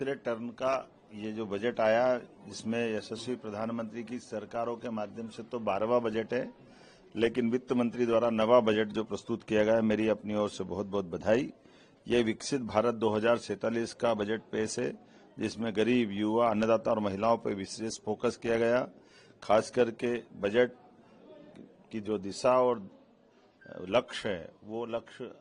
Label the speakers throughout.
Speaker 1: तीसरे टर्म का ये जो बजट आया, इसमें यशस्वी प्रधानमंत्री की सरकारों के माध्यम से तो 12वां बजट है, लेकिन वित्त मंत्री द्वारा नवा बजट जो प्रस्तुत किया गया है, मेरी अपनी ओर से बहुत बहुत बधाई। ये विकसित भारत 2047 का बजट पेश है, जिसमें गरीब, युवा, अन्नदाता और महिलाओं पर विशेष फोकस किया गया। खास करके बजट की जो दिशा और लक्ष्य है, वो लक्ष्य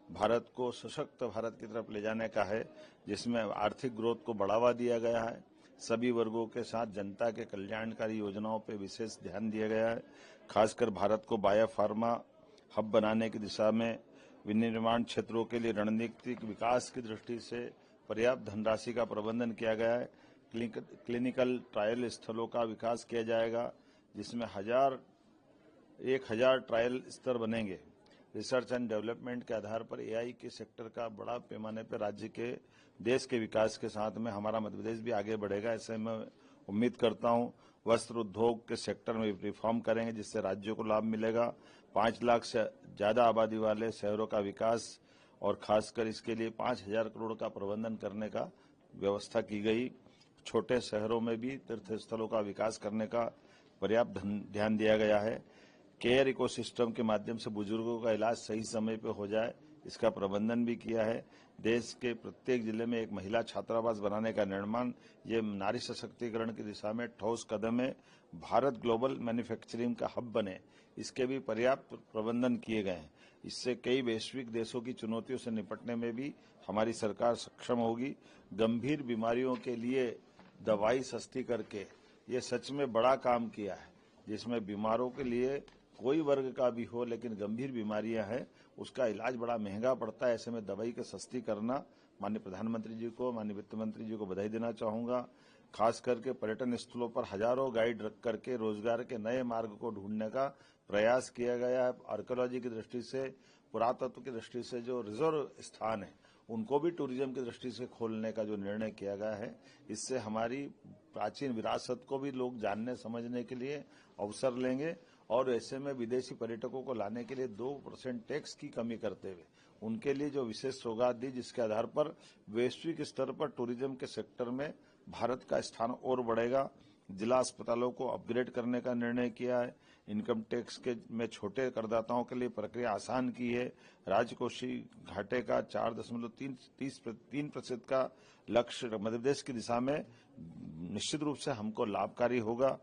Speaker 1: भारत को सशक्त भारत की तरफ ले जाने का है, जिसमें आर्थिक ग्रोथ को बढ़ावा दिया गया है। सभी वर्गों के साथ जनता के कल्याणकारी योजनाओं पर विशेष ध्यान दिया गया है। खासकर भारत को बायोफार्मा हब बनाने की दिशा में विनिर्माण क्षेत्रों के लिए रणनीतिक विकास की दृष्टि से पर्याप्त धनराशि का प्रबंधन किया गया है। क्लिनिकल ट्रायल स्थलों का विकास किया जाएगा, जिसमें 1000 ट्रायल स्तर बनेंगे। रिसर्च एंड डेवलपमेंट के आधार पर एआई के सेक्टर का बड़ा पैमाने पर राज्य के देश के विकास के साथ में हमारा मध्य प्रदेश भी आगे बढ़ेगा, ऐसे मैं उम्मीद करता हूं। वस्त्र उद्योग के सेक्टर में रिफॉर्म करेंगे, जिससे राज्यों को लाभ मिलेगा। 5 लाख से ज्यादा आबादी वाले शहरों का विकास और खासकर इसके लिए 5000 करोड़ का प्रबंधन करने का व्यवस्था की गई। छोटे शहरों में भी तीर्थ स्थलों का विकास करने का पर्याप्त ध्यान दिया गया है। केयर इकोसिस्टम के माध्यम से बुजुर्गों का इलाज सही समय पर हो जाए, इसका प्रबंधन भी किया है। देश के प्रत्येक जिले में एक महिला छात्रावास बनाने का निर्माण, ये नारी सशक्तिकरण की दिशा में ठोस कदम है। भारत ग्लोबल मैन्युफैक्चरिंग का हब बने, इसके भी पर्याप्त प्रबंधन किए गए हैं। इससे कई वैश्विक देशों की चुनौतियों से निपटने में भी हमारी सरकार सक्षम होगी। गंभीर बीमारियों के लिए दवाई सस्ती करके ये सच में बड़ा काम किया है, जिसमें बीमारों के लिए कोई वर्ग का भी हो, लेकिन गंभीर बीमारियां हैं, उसका इलाज बड़ा महंगा पड़ता है। ऐसे में दवाई के सस्ती करना, माननीय प्रधानमंत्री जी को, माननीय वित्त मंत्री जी को बधाई देना चाहूंगा। खास करके पर्यटन स्थलों पर हजारों गाइड रख करके रोजगार के नए मार्ग को ढूंढने का प्रयास किया गया है। आर्कियोलॉजी की दृष्टि से, पुरातत्व की दृष्टि से जो रिजर्व स्थान है, उनको भी टूरिज्म की दृष्टि से खोलने का जो निर्णय किया गया है, इससे हमारी प्राचीन विरासत को भी लोग जानने समझने के लिए अवसर लेंगे। और ऐसे में विदेशी पर्यटकों को लाने के लिए 2% टैक्स की कमी करते हुए उनके लिए जो विशेष सौगात दी, जिसके आधार पर वैश्विक स्तर पर टूरिज्म के सेक्टर में भारत का स्थान और बढ़ेगा। जिला अस्पतालों को अपग्रेड करने का निर्णय किया है। इनकम टैक्स के में छोटे करदाताओं के लिए प्रक्रिया आसान की है। राजकोषीय घाटे का 4.3% का लक्ष्य मध्य प्रदेश की दिशा में निश्चित रूप से हमको लाभकारी होगा।